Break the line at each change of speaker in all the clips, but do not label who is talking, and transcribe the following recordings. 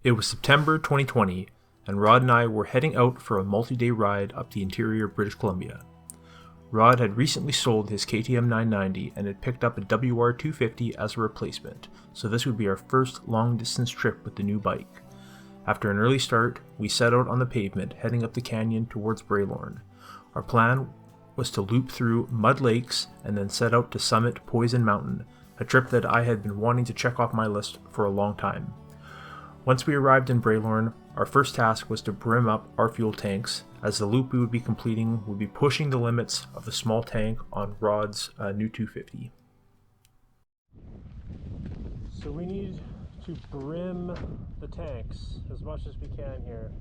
It was September 2020, and Rod and I were heading out for a multi-day ride up the interior of British Columbia. Rod had recently sold his KTM 990 and had picked up a WR250 as a replacement, so this would be our first long-distance trip with the new bike. After an early start, we set out on the pavement, heading up the canyon towards Bralorne. Our plan was to loop through Mud Lakes and then set out to summit Poison Mountain, a trip that I had been wanting to check off my list for a long time. Once we arrived in Bralorne, our first task was to brim up our fuel tanks, as the loop we would be completing would be pushing the limits of the small tank on Rod's new 250. So we need to brim the tanks as much as we can here.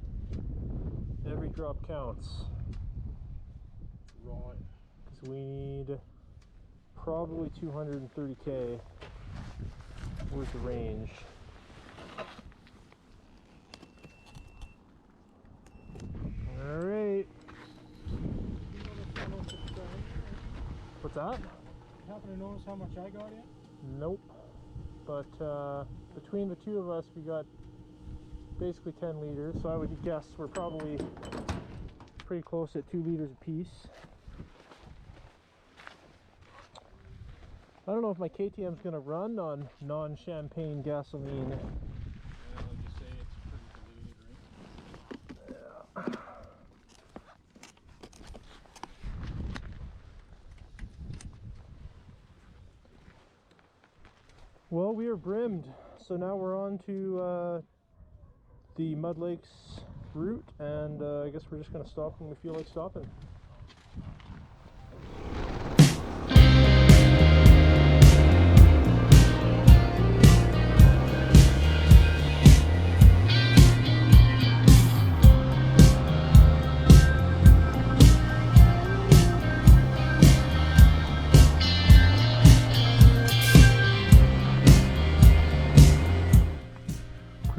Every drop counts. Right. Because we need probably 230k worth of range. Alright. What's that?
You happen to notice how much I got yet?
Nope. But between the two of us, we got basically 10 liters, so I would guess we're probably pretty close at 2 liters apiece. I don't know if my KTM's going to run on non-champagne gasoline.
Yeah, like you say, it's pretty diluted, right?
Yeah. Well, we are brimmed, so now we're on to the Mud Lakes route, and I guess we're just going to stop when we feel like stopping.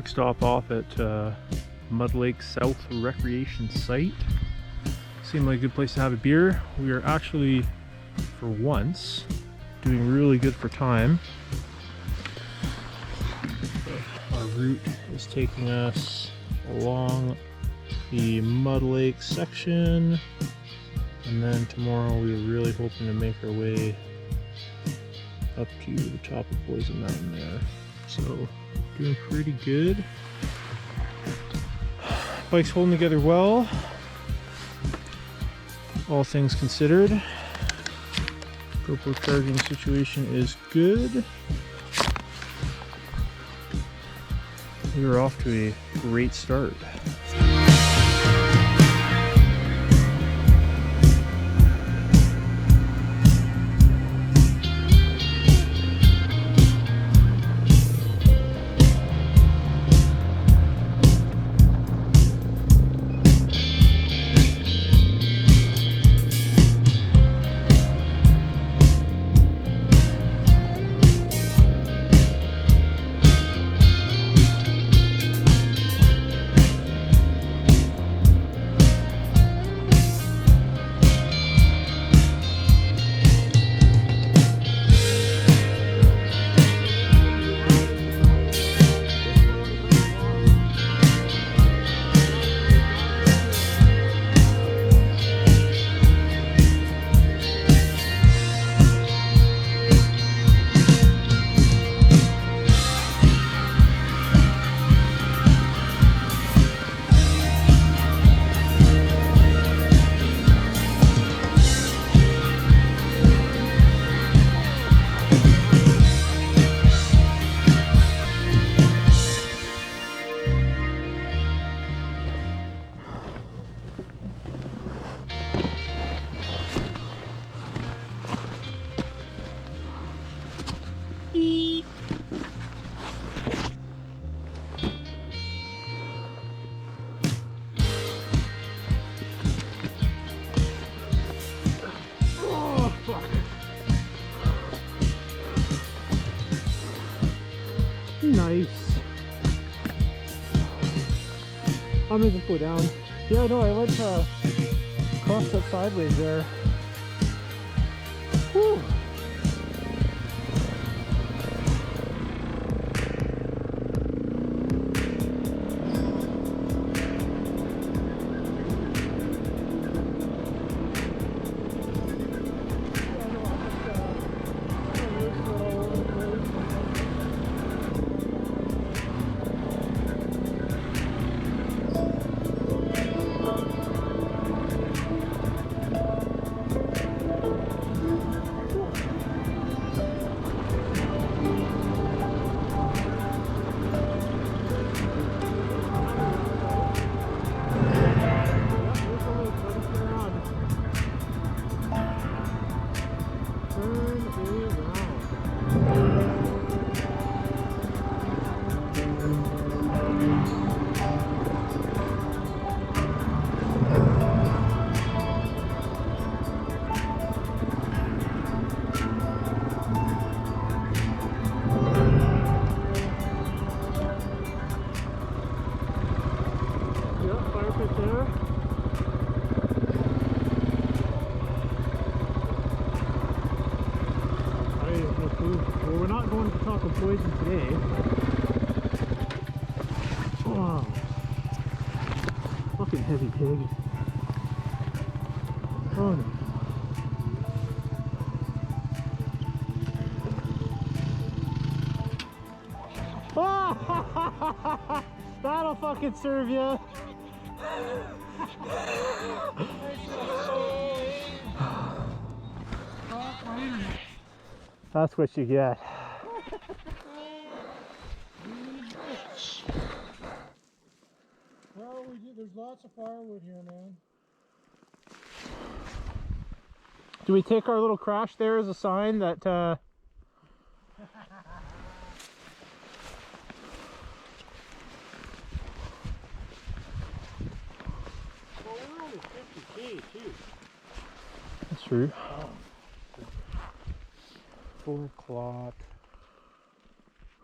Stop off at Mud Lake South Recreation Site. Seemed like a good place to have a beer. We are actually, for once, doing really good for time. Our route is taking us along the Mud Lake section, and then tomorrow we're really hoping to make our way up to the top of Poison Mountain there. So doing pretty good. Bike's holding together well, all things considered. GoPro charging situation is good. We are off to a great start. Nice. I'm gonna just go down. Yeah, no, I went crossed up sideways there. Whew. poison today. Oh, fucking heavy pig. Oh no. That'll fucking serve you. That's what you get.
Well, there's lots of firewood here, man.
Do we take our little crash there as a sign that
Well, we're only 50K too.
That's true.
4 o'clock.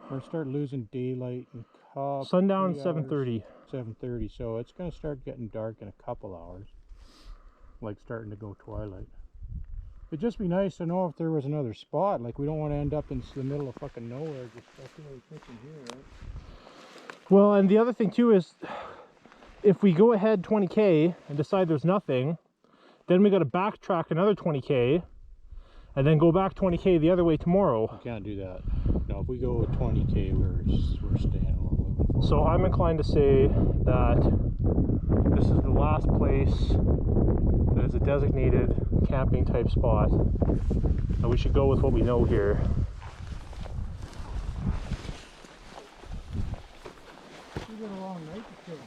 We're start losing daylight in
Sundown 7:30.
7:30, so it's gonna start getting dark in a couple hours. Like starting to go twilight. It'd just be nice to know if there was another spot. Like we don't want to end up in the middle of fucking nowhere. Just that's what we're thinking here, right?
Well, and the other thing too is, if we go ahead 20K and decide there's nothing, then we got to backtrack another 20K, and then go back 20K the other way tomorrow.
We can't do that. No, if we go with 20K, we're staying where we're moving forward.
So I'm inclined to say that this is the last place that is a designated camping type spot, and we should go with what we know here.
We got a long night to kill.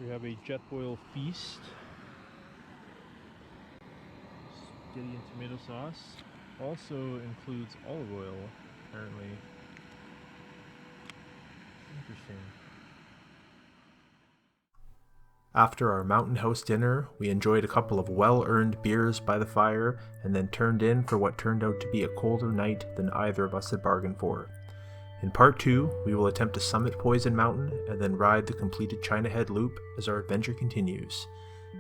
We have a jet boil feast. Spaghetti and tomato sauce. Also includes olive oil, apparently. Interesting. After our mountain house dinner, we enjoyed a couple of well-earned beers by the fire, and then turned in for what turned out to be a colder night than either of us had bargained for. In part 2, we will attempt to summit Poison Mountain and then ride the completed China Head Loop as our adventure continues.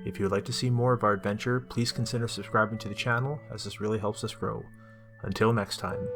If you would like to see more of our adventure, please consider subscribing to the channel, as this really helps us grow. Until next time.